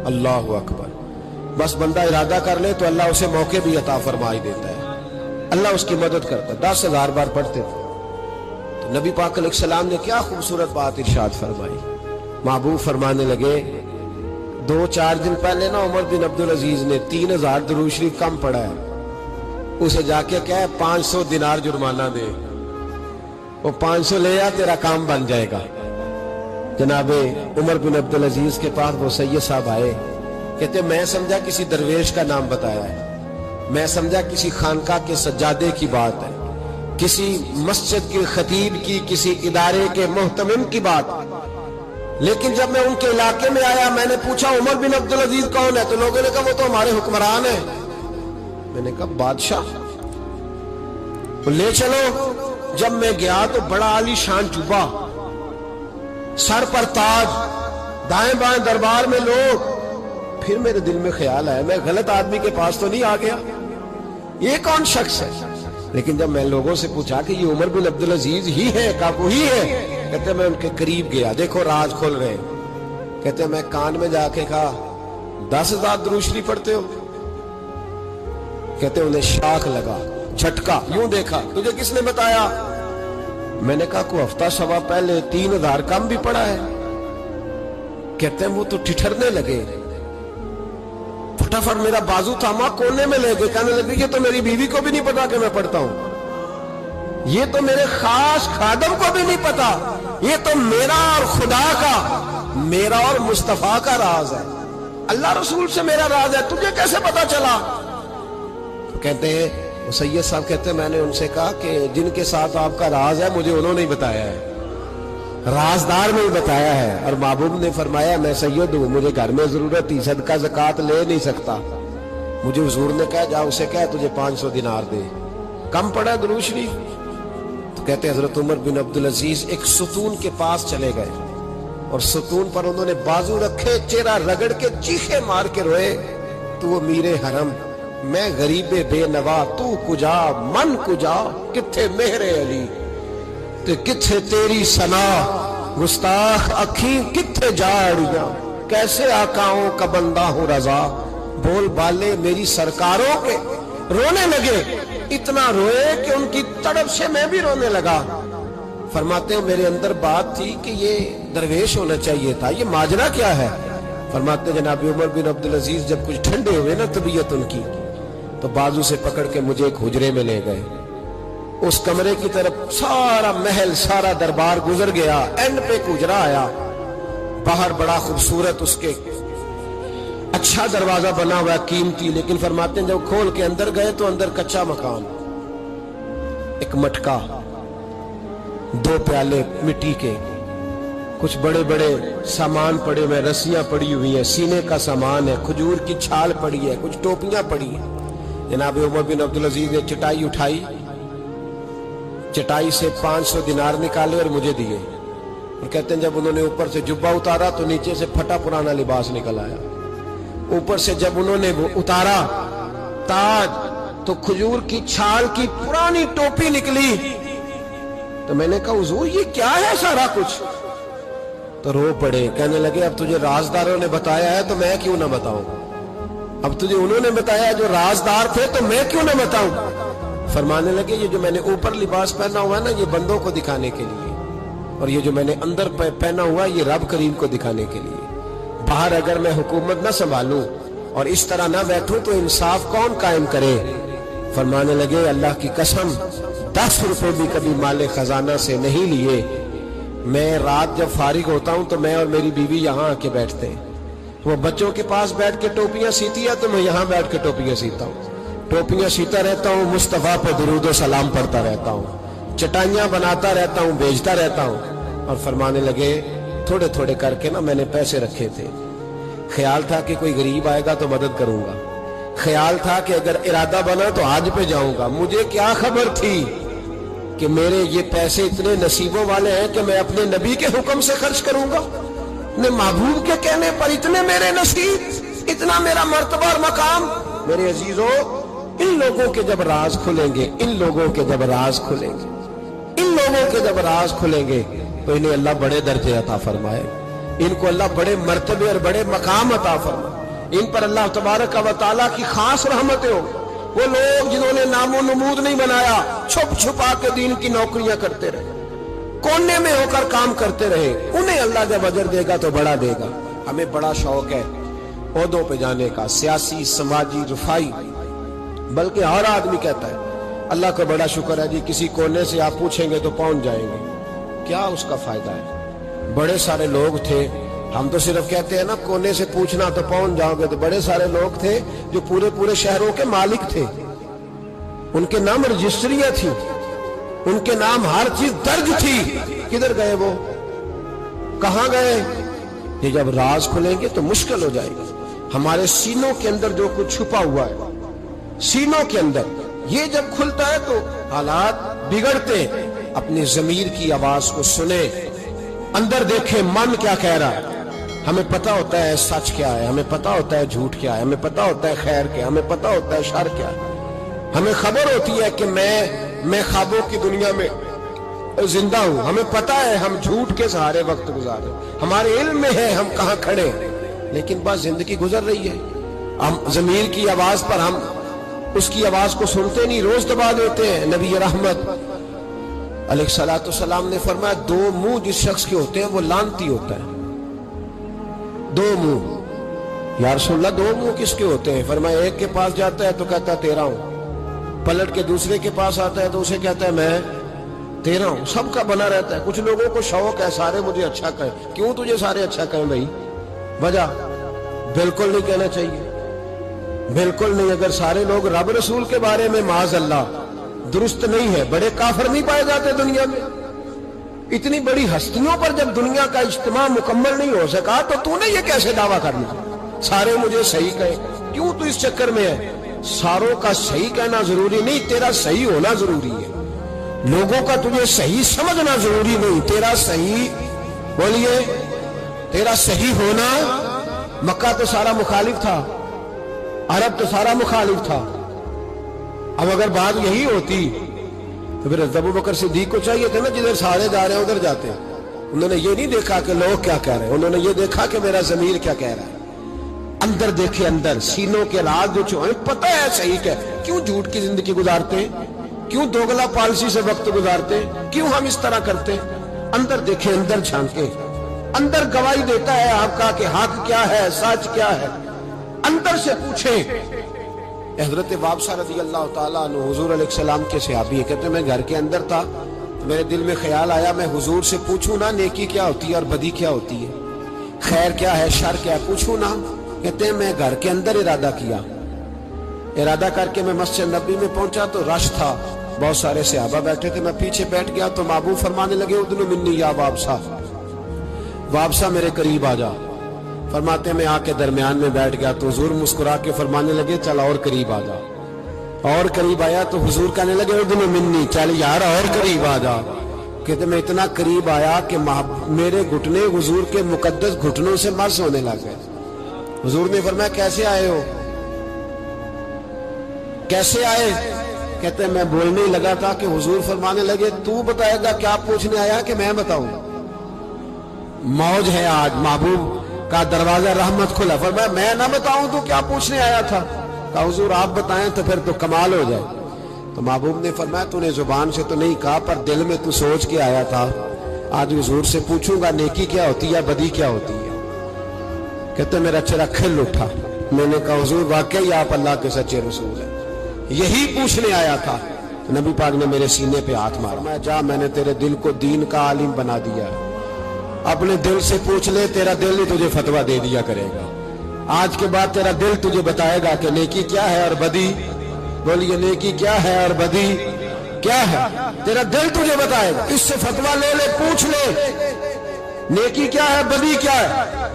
اللہ اکبر. بس بندہ ارادہ کر لے تو اللہ اسے موقع بھی عطا فرمائی دیتا ہے، اللہ اس کی مدد کرتا ہے. 10,000 بار پڑھتے تھے. تو نبی پاک علیہ السلام نے کیا خوبصورت بات ارشاد فرمائی. محبوب فرمانے لگے 2-4 دن پہلے نا عمر بن عبدالعزیز نے 3,000 درود شریف کم پڑھا ہے. اسے جا کے کہے 500 دینار جرمانہ دے. وہ 500 لے آ، تیرا کام بن جائے گا. جناب عمر بن عبدالعزیز کے پاس وہ سید صاحب آئے، کہتے میں سمجھا کسی درویش کا نام بتایا ہے، میں سمجھا کسی خانقاہ کے سجادے کی بات ہے، کسی مسجد کے خطیب کی، کسی ادارے کے محتمم کی بات. لیکن جب میں ان کے علاقے میں آیا میں نے پوچھا عمر بن عبد العزیز کون ہے؟ تو لوگوں نے کہا وہ تو ہمارے حکمران ہیں۔ میں نے کہا بادشاہ؟ لے چلو۔ جب میں گیا تو بڑا عالی شان جوبہ، سر پر تاج، دائیں بائیں دربار میں لوگ۔ پھر میرے دل میں خیال آیا میں غلط آدمی کے پاس تو نہیں آ گیا، یہ کون شخص ہے؟ لیکن جب میں لوگوں سے پوچھا کہ یہ عمر بن عبد العزیز ہی ہے، کہا وہی ہے۔ کہتے میں ان کے قریب گیا، دیکھو راز کھول رہے ہیں۔ کہتے میں کان میں جا کے کہا 10,000 درود شریف پڑھتے ہو؟ کہتے انہیں شاخ لگا، جھٹکا، یوں دیکھا، تجھے کس نے بتایا؟ میں نے کہا کوئی ہفتہ سوا پہلے 3,000 کم بھی پڑھا ہے۔ کہتے ہیں وہ تو ٹھٹھرنے لگے، فٹافٹ میرا بازو تھاما، کونے میں لے گئے، کہنے لگے یہ تو میری بیوی کو بھی نہیں پتا کہ میں پڑھتا ہوں، یہ تو میرے خاص خادم کو بھی نہیں پتا، یہ تو میرا اور خدا کا، میرا اور مصطفیٰ کا راز ہے، اللہ رسول سے میرا راز ہے، تجھے کیسے پتا چلا؟ کہتے ہیں وہ سید صاحب کہتے ہیں میں نے ان سے کہا کہ جن کے ساتھ آپ کا راز ہے مجھے انہوں نے ہی بتایا ہے، رازدار نے ہی بتایا ہے، اور محبوب نے فرمایا میں سید ہوں، مجھے گھر میں ضرورت تھی، صدقہ زکوٰۃ لے نہیں سکتا، مجھے حضور نے کہا جا اسے کہا تجھے 500 دینار دے، کم پڑا درود شریف؟ تو کہتے ہیں حضرت عمر بن عبد العزیز ایک ستون کے پاس چلے گئے اور ستون پر انہوں نے بازو رکھے، چہرہ رگڑ کے چیخے مار کے روئے، تو وہ میرے حرم، میں غریب بے نوا، تو کجا من کجا، کتھے مہر علی تے کتھے تیری ثنا، گستاخ اکھیں کتھے جاڑیاں، کیسے آقاؤں کا بندہ ہوں رضا، بول بالے میری سرکاروں کے۔ رونے لگے، اتنا روئے کہ ان کی تڑپ سے میں بھی رونے لگا۔ فرماتے ہیں میرے اندر بات تھی کہ یہ درویش ہونا چاہیے تھا، یہ ماجرا کیا ہے؟ فرماتے ہیں جناب عمر بن عبد العزیز جب کچھ ٹھنڈے ہوئے نا طبیعت ان کی، تو بازو سے پکڑ کے مجھے ایک حجرے میں لے گئے، اس کمرے کی طرف سارا محل سارا دربار گزر گیا، اینڈ پہ ایک حجرا آیا، باہر بڑا خوبصورت اس کے اچھا دروازہ بنا ہوا قیمتی، لیکن فرماتے ہیں جب کھول کے اندر گئے تو اندر کچا مکان، ایک مٹکا، 2 پیالے مٹی کے، کچھ بڑے بڑے سامان پڑے ہوئے، رسیاں پڑی ہوئی ہیں، سینے کا سامان ہے، کھجور کی چھال پڑی ہے، کچھ ٹوپیاں پڑی ہیں۔ جناب عمر بن عبد العزیز نے چٹائی اٹھائی، چٹائی سے 500 دینار نکالے اور مجھے دیے، اور کہتے ہیں جب انہوں نے اوپر سے جبہ اتارا تو نیچے سے پھٹا پرانا لباس نکل آیا، اوپر سے جب انہوں نے وہ اتارا تاج تو کھجور کی چھال کی پرانی ٹوپی نکلی، تو میں نے کہا حضور یہ کیا ہے سارا کچھ؟ تو رو پڑے، کہنے لگے اب تجھے رازداروں نے بتایا ہے تو میں کیوں نہ بتاؤں، اب تجھے انہوں نے بتایا جو رازدار تھے تو میں کیوں نہ بتاؤں؟ فرمانے لگے یہ جو میں نے اوپر لباس پہنا ہوا ہے نا یہ بندوں کو دکھانے کے لیے، اور یہ جو میں نے اندر پہنا ہوا یہ رب کریم کو دکھانے کے لیے، باہر اگر میں حکومت نہ سنبھالوں اور اس طرح نہ بیٹھوں تو انصاف کون قائم کرے؟ فرمانے لگے اللہ کی قسم 10 روپے بھی کبھی مال خزانہ سے نہیں لیے، میں رات جب فارغ ہوتا ہوں تو میں اور میری بیوی یہاں آ کے بیٹھتے ہیں، وہ بچوں کے پاس بیٹھ کے ٹوپیاں سیتی ہے تو میں یہاں بیٹھ کے ٹوپیاں سیتا ہوں، ٹوپیاں سیتا رہتا ہوں، مصطفیٰ پہ درود و سلام پڑھتا رہتا ہوں، چٹائیاں بناتا رہتا ہوں، بیچتا رہتا ہوں۔ اور فرمانے لگے تھوڑے تھوڑے کر کے نا میں نے پیسے رکھے تھے، خیال تھا کہ کوئی غریب آئے گا تو مدد کروں گا، خیال تھا کہ اگر ارادہ بنا تو حج پہ جاؤں گا، مجھے کیا خبر تھی کہ میرے یہ پیسے اتنے نصیبوں والے ہیں کہ میں اپنے نبی کے حکم سے خرچ کروں گا، اپنے محبوب کے کہنے پر اتنے میرے نصیب، اتنا میرا مرتبہ اور مقام۔ میرے عزیزو ان لوگوں کے جب راز کھلیں گے، ان لوگوں کے جب راز کھلیں گے، ان لوگوں کے جب راز کھلیں گے تو انہیں اللہ بڑے درجے عطا فرمائے، ان کو اللہ بڑے مرتبے اور بڑے مقام عطا فرمائے، ان پر اللہ تبارک و تعالیٰ کی خاص رحمتیں ہو۔ وہ لوگ جنہوں نے نام و نمود نہیں بنایا، چھپ چھپا کے دین کی نوکریاں کرتے رہے، کونے میں ہو کر کام کرتے رہے، انہیں اللہ جب اجر دے گا تو بڑا دے گا۔ ہمیں بڑا شوق ہے عہدوں پہ جانے کا، سیاسی، سماجی، رفائی، بلکہ ہر آدمی کہتا ہے اللہ کا بڑا شکر ہے جی کسی کونے سے آپ پوچھیں گے تو پہنچ جائیں گے، کیا اس کا فائدہ ہے؟ بڑے سارے لوگ تھے، ہم تو صرف کہتے ہیں نا کونے سے پوچھنا تو پہنچ جاؤ گے، تو بڑے سارے لوگ تھے جو پورے پورے شہروں کے مالک تھے، ان کے نام رجسٹریاں تھیں، ان کے نام ہر چیز درج تھی، کدھر گئے وہ؟ کہاں گئے؟ یہ جب راز کھلیں گے تو مشکل ہو جائے گا. ہمارے سینوں کے اندر جو کچھ چھپا ہوا ہے، سینوں کے اندر، یہ جب کھلتا ہے تو حالات بگڑتے. اپنی ضمیر کی آواز کو سنیں، اندر دیکھیں من کیا کہہ رہا ہے. ہمیں پتہ ہوتا ہے سچ کیا ہے، ہمیں پتہ ہوتا ہے جھوٹ کیا ہے، ہمیں پتہ ہوتا ہے خیر کیا ہے، ہمیں پتہ ہوتا ہے شر کیا ہے. ہمیں خبر ہوتی ہے کہ میں خوابوں کی دنیا میں زندہ ہوں. ہمیں پتہ ہے ہم جھوٹ کے سہارے وقت گزارے، ہمارے علم میں ہے ہم کہاں کھڑے ہیں. لیکن بس زندگی گزر رہی ہے، ہم ضمیر کی آواز پر ہم اس کی آواز کو سنتے نہیں، روز دبا دیتے ہیں. نبی رحمت علیہ الصلوۃ والسلام نے فرمایا دو منہ جس شخص کے ہوتے ہیں وہ لعنتی ہوتا ہے. دو منہ. یا رسول اللہ دو منہ کس کے ہوتے ہیں؟ فرمایا ایک کے پاس جاتا ہے تو کہتا ہے تیرا ہوں، پلٹ کے دوسرے کے پاس آتا ہے تو اسے کہتا ہے میں تیرا ہوں. سب کا بنا رہتا ہے. کچھ لوگوں کو شوق ہے سارے مجھے اچھا کہیں. کیوں تجھے سارے اچھا کہیں بھائی؟ وجہ بالکل نہیں کہنا چاہیے، بالکل نہیں. اگر سارے لوگ رب رسول کے بارے میں معاذ اللہ درست نہیں ہے، بڑے کافر نہیں پائے جاتے دنیا میں. اتنی بڑی ہستیوں پر جب دنیا کا اجتماع مکمل نہیں ہو سکا تو نے یہ کیسے دعویٰ کرنا سارے مجھے صحیح کہیں؟ کیوں تو اس چکر میں ہے؟ ساروں کا صحیح کہنا ضروری نہیں، تیرا صحیح ہونا ضروری ہے. لوگوں کا تجھے صحیح سمجھنا ضروری نہیں، تیرا صحیح، بولیے، تیرا صحیح ہونا. مکہ تو سارا مخالف تھا، عرب تو سارا مخالف تھا. اب اگر بات یہی ہوتی تو پھر ابو بکر صدیق کو چاہیے تھا نا جدھر سارے جا رہے ہیں ادھر جاتے ہیں. انہوں نے یہ نہیں دیکھا کہ لوگ کیا کہہ رہے ہیں، انہوں نے یہ دیکھا کہ میرا ضمیر کیا کہہ رہا ہے. اندر دیکھے، اندر سینوں کے راز جو چھوئے، پتہ ہے صحیح کہ کیوں جھوٹ کی زندگی گزارتے ہیں، کیوں دوگلا پالسی سے وقت گزارتے ہیں، کیوں ہم اس طرح کرتے ہیں. اندر دیکھیں، اندر جھانکیں. اندر گواہی دیتا ہے آپ کا کہ حق کیا ہے، سچ کیا ہے. اندر سے پوچھیں. حضرت وابسہ رضی اللہ تعالیٰ عنہ حضور علیہ السلام کے صحابی ہے، کہتے میں گھر کے اندر تھا تو میرے دل میں خیال آیا میں حضور سے پوچھوں نا نیکی کیا ہوتی ہے اور بدی کیا ہوتی ہے، خیر کیا ہے شر کیا ہے، پوچھوں نا. کہتے ہیں میں گھر کے اندر ارادہ کیا، ارادہ کر کے میں مسجد نبی میں پہنچا تو رش تھا، بہت سارے صحابہ بیٹھے تھے. میں پیچھے بیٹھ گیا تو محبوب فرمانے لگے ادنو منی یا وابسہ، وابسہ میرے قریب آ جا. فرماتے میں آ کے درمیان میں بیٹھ گیا تو حضور مسکرا کے فرمانے لگے چل اور قریب آ جا. اور قریب آیا تو حضور کہنے لگے ادنو منی، چل یار اور قریب آ جا. کہتے میں اتنا قریب آیا کہ میرے گھٹنے حضور کے مقدس گھٹنوں سے مس ہونے لگ گئے. حضور نے فرمایا کیسے آئے ہو، کیسے آئے؟ کہتے میں بولنے ہی لگا تھا کہ حضور فرمانے لگے تو بتائے گا کیا پوچھنے آیا کہ میں بتاؤں؟ موج ہے آج، محبوب کا دروازہ رحمت کھلا. فرمایا میں نہ بتاؤں تو کیا پوچھنے آیا تھا؟ کہا حضور آپ بتائیں تو پھر تو کمال ہو جائے. تو محبوب نے فرمایا تو نے زبان سے تو نہیں کہا پر دل میں تو سوچ کے آیا تھا آج حضور سے پوچھوں گا نیکی کیا ہوتی ہے بدی کیا ہوتی ہے. کہتے میرا چہرہ کھل اٹھا. میں نے کہا حضور واقعی آپ اللہ کے سچے رسول ہیں، یہی پوچھنے آیا تھا. نبی پاک نے میرے سینے پہ ہاتھ مارا. میں جا میں نے تیرے دل کو دین کا عالم بنا دیا، اپنے دل سے پوچھ لے، تیرا دل ہی تجھے فتویٰ دے دیا کرے گا. آج کے بعد تیرا دل تجھے بتائے گا کہ نیکی کیا ہے اور بدی. بولیے نیکی کیا ہے اور بدی کیا ہے، تیرا دل تجھے بتائے گا. اس سے فتویٰ لے لے، پوچھ لے نیکی کیا ہے بدی کیا ہے.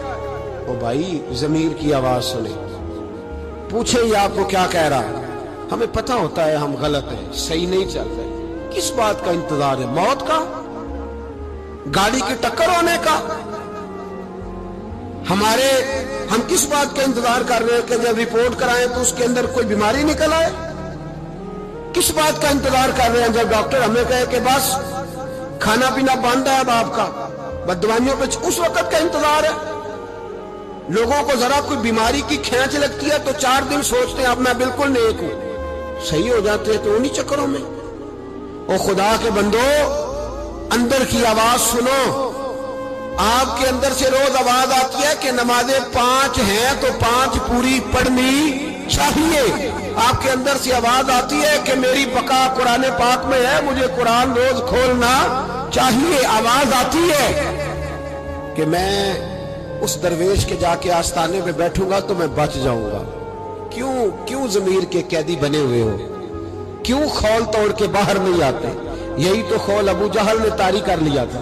او بھائی ضمیر کی آواز سنیں، پوچھیں یہ آپ کو کیا کہہ رہا ہے. ہمیں پتہ ہوتا ہے ہم غلط ہیں، صحیح نہیں چل رہے. کس بات کا انتظار ہے؟ موت کا، گاڑی کی ٹکر ہونے کا؟ ہم کس بات کا انتظار کر رہے ہیں کہ جب رپورٹ کرائیں تو اس کے اندر کوئی بیماری نکل آئے؟ کس بات کا انتظار کر رہے ہیں جب ڈاکٹر ہمیں کہے کہ بس کھانا پینا بند ہے اب آپ کا، بس دوائیوں پہ، اس وقت کا انتظار ہے؟ لوگوں کو ذرا کوئی بیماری کی کھینچ لگتی ہے تو 4 دن سوچتے ہیں اب میں بالکل نیک ہوں، صحیح ہو جاتے ہیں تو انہی چکروں میں. او خدا کے بندو اندر کی آواز سنو. آپ کے اندر سے روز آواز آتی ہے کہ نمازیں 5 ہیں تو 5 پوری پڑھنی چاہیے. آپ کے اندر سے آواز آتی ہے کہ میری بقا قرآن پاک میں ہے، مجھے قرآن روز کھولنا چاہیے. آواز آتی ہے کہ میں اس درویش کے جا کے آستانے پہ بیٹھوں گا تو میں بچ جاؤں گا. کیوں ضمیر کے قیدی بنے ہوئے ہو؟ کیوں خول توڑ کے باہر نہیں آتے؟ یہی تو خول ابو جہل نے طاری کر لیا تھا.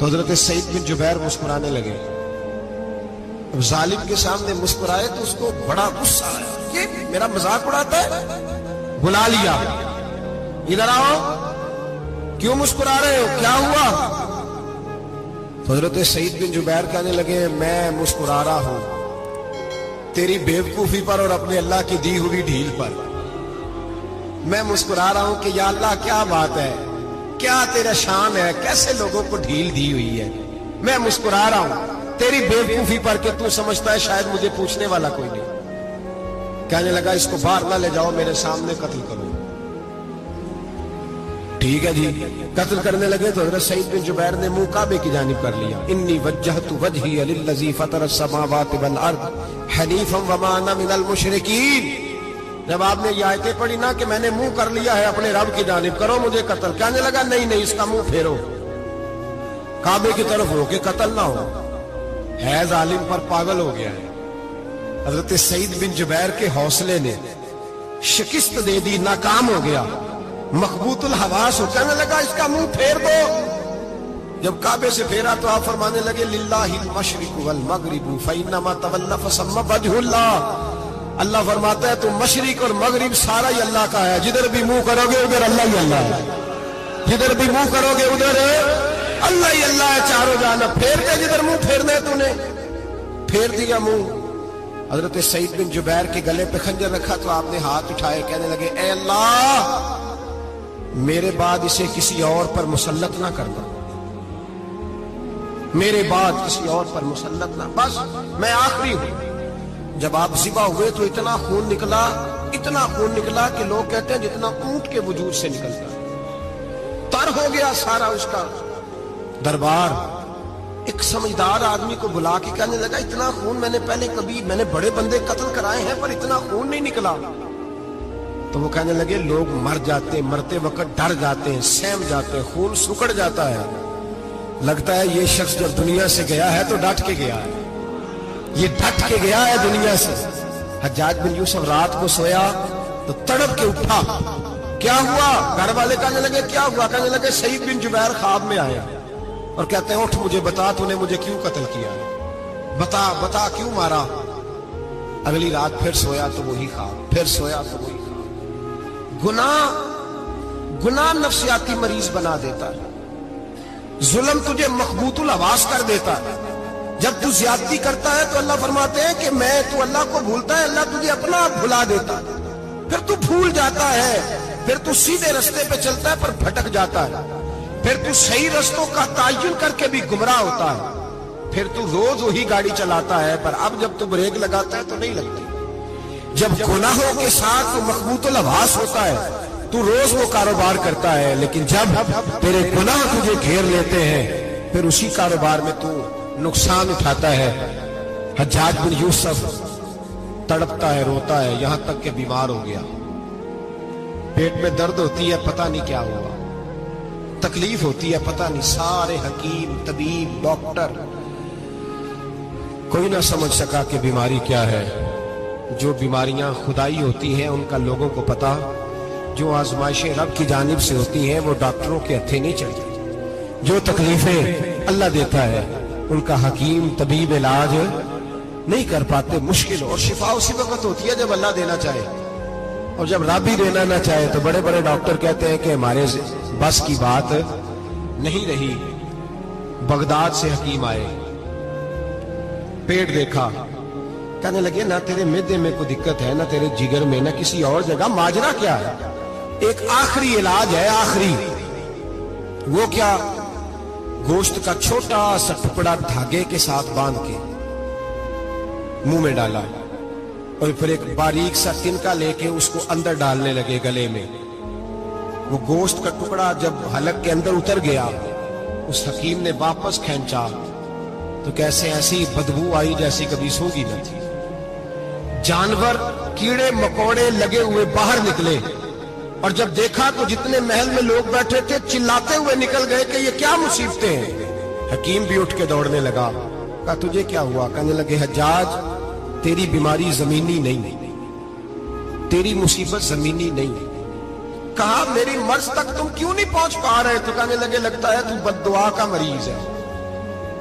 تو حضرت سعید بن جبیر مسکرانے لگے. اب ظالم کے سامنے مسکرائے تو اس کو بڑا غصہ آیا کہ میرا مذاق اڑاتا ہے. بلا لیا, ادھر آؤ, کیوں مسکرا رہے ہو, کیا ہوا؟ تو حضرت سعید بن جبیر کہنے لگے میں مسکرا رہا ہوں تیری بیوقوفی پر اور اپنے اللہ کی دی ہوئی ڈھیل پر. میں مسکرا رہا ہوں کہ یا اللہ کیا بات ہے, کیا تیرا شان ہے, کیسے لوگوں کو ڈھیل دی ہوئی ہے. میں مسکرا رہا ہوں تیری بیوقوفی پر کہ تو سمجھتا ہے شاید مجھے پوچھنے والا کوئی نہیں. کہنے لگا اس کو باہر نہ لے جاؤ, میرے سامنے قتل کرو. ٹھیک ہے جی, قتل کرنے لگے تو حضرت سعید بن جبیر نے منہ کعبے کی جانب کر لیا. انی وجہت وجہی للذی فطر السماوات والارض حنیفا وما انا من المشرکین. جب آپ نے یہ آیتیں پڑھی نا کہ میں نے منہ کر لیا ہے اپنے رب کی جانب, کرو مجھے قتل. کہنے لگا نہیں اس کا منہ پھیرو, کعبے کی طرف ہو کے قتل نہ ہو. ہے ظالم پر پاگل ہو گیا ہے. حضرت سعید بن جبیر کے حوصلے نے شکست دے دی, ناکام ہو گیا, مخبوط الحواس ہو. کہنے لگا اس کا منہ پھیر دو. جب کعبے سے پھیرا تو آپ فرمانے لگے للہ المشرق والمغرب فإنما تولى فثم وجه اللہ. اللہ فرماتا ہے تو مشرق اور مغرب سارا ہی اللہ کا ہے, جدھر بھی منہ کرو گے ادھر اللہ ہی اللہ ہے, جدھر بھی منہ کرو گے ادھر اللہ ہی اللہ ہے چاروں جانب. پھیر دے جدھر منہ پھیرنا ہے, تو نے پھیر دیا منہ. حضرت سعید بن جبیر کے گلے پہ خنجر رکھا تو آپ نے ہاتھ اٹھائے, کہنے لگے اے اللہ میرے بعد اسے کسی اور پر مسلط نہ کرنا, میرے بعد کسی اور پر مسلط نہ, بس میں آخری ہوں. جب آپ ذبح ہوئے تو اتنا خون نکلا کہ لوگ کہتے ہیں جتنا اونٹ کے وجود سے نکلتا, تر ہو گیا سارا اس کا دربار. ایک سمجھدار آدمی کو بلا کے کہنے لگا اتنا خون میں نے بڑے بندے قتل کرائے ہیں پر اتنا خون نہیں نکلا. تو وہ کہنے لگے لوگ مر جاتے ہیں, مرتے وقت ڈر جاتے ہیں, سہم جاتے ہیں, خون سکڑ جاتا ہے. لگتا ہے یہ شخص جب دنیا سے گیا ہے تو ڈٹ کے گیا ہے, یہ ڈٹ کے گیا ہے دنیا سے. حجاج بن یوسف رات کو سویا تو تڑپ کے اٹھا, کیا ہوا؟ گھر والے کہنے لگے کیا ہوا؟ کہنے لگے سعید بن جبیر خواب میں آیا اور کہتے ہیں اٹھ مجھے بتا تو نے مجھے کیوں قتل کیا, بتا کیوں مارا. اگلی رات پھر سویا تو وہی خواب, پھر سویا تو وہی خواب. گناہ نفسیاتی مریض بنا دیتا ہے, ظلم تجھے مخبوط الحواس کر دیتا ہے. جب تو زیادتی کرتا ہے تو اللہ فرماتے ہیں کہ تو اللہ کو بھولتا ہے, اللہ تجھے اپنا آپ بھلا دیتا ہے. پھر تو بھول جاتا ہے, پھر تو سیدھے رستے پہ چلتا ہے پر بھٹک جاتا ہے, پھر تو صحیح رستوں کا تعین کر کے بھی گمراہ ہوتا ہے, پھر تو روز وہی گاڑی چلاتا ہے پر اب جب تو بریک لگاتا ہے تو نہیں لگتی. جب گناہوں کے ساتھ تو مخبوط الحواس ہوتا ہے تو روز وہ کاروبار کرتا ہے, لیکن جب تیرے گناہ تجھے گھیر لیتے ہیں پھر اسی کاروبار میں تو نقصان اٹھاتا ہے. حجاج بن یوسف تڑپتا ہے, روتا ہے, یہاں تک کہ بیمار ہو گیا. پیٹ میں درد ہوتی ہے, پتہ نہیں کیا ہوا, تکلیف ہوتی ہے, پتہ نہیں. سارے حکیم, طبیب, ڈاکٹر کوئی نہ سمجھ سکا کہ بیماری کیا ہے. جو بیماریاں خدائی ہوتی ہیں ان کا لوگوں کو پتا, جو آزمائشیں رب کی جانب سے ہوتی ہیں وہ ڈاکٹروں کے ہتھے نہیں چلتی. جو تکلیفیں اللہ دیتا ہے ان کا حکیم طبیب علاج نہیں کر پاتے, مشکل. اور شفا اسی وقت ہوتی ہے جب اللہ دینا چاہے, اور جب رب ہی دینا نہ چاہے تو بڑے بڑے ڈاکٹر کہتے ہیں کہ ہمارے بس کی بات نہیں رہی. بغداد سے حکیم آئے, پیٹ دیکھا, کہنے لگے نہ تیرے معدے میں کوئی دقت ہے, نہ تیرے جگر میں, نہ کسی اور جگہ, ماجرا کیا ہے؟ ایک آخری علاج ہے, آخری. وہ کیا؟ گوشت کا چھوٹا سا ٹکڑا دھاگے کے ساتھ باندھ کے منہ میں ڈالا اور پھر ایک باریک سا تنکا لے کے اس کو اندر ڈالنے لگے گلے میں. وہ گوشت کا ٹکڑا جب حلق کے اندر اتر گیا, اس حکیم نے واپس کھینچا تو کیسے ایسی بدبو آئی جیسی کبھی سونگی نہ تھی. جانور, کیڑے مکوڑے لگے ہوئے باہر نکلے, اور جب دیکھا تو جتنے محل میں لوگ بیٹھے تھے چلاتے ہوئے نکل گئے کہ یہ کیا مصیبتیں ہیں. حکیم بھی اٹھ کے دوڑنے لگا, کہا تجھے کیا ہوا؟ کہنے لگے حجاج تیری بیماری زمینی نہیں, تیری مصیبت زمینی نہیں. کہا میری مرض تک تم کیوں نہیں پہنچ پا رہے؟ تو کہنے لگے لگتا ہے تو بد دعا کا مریض ہے.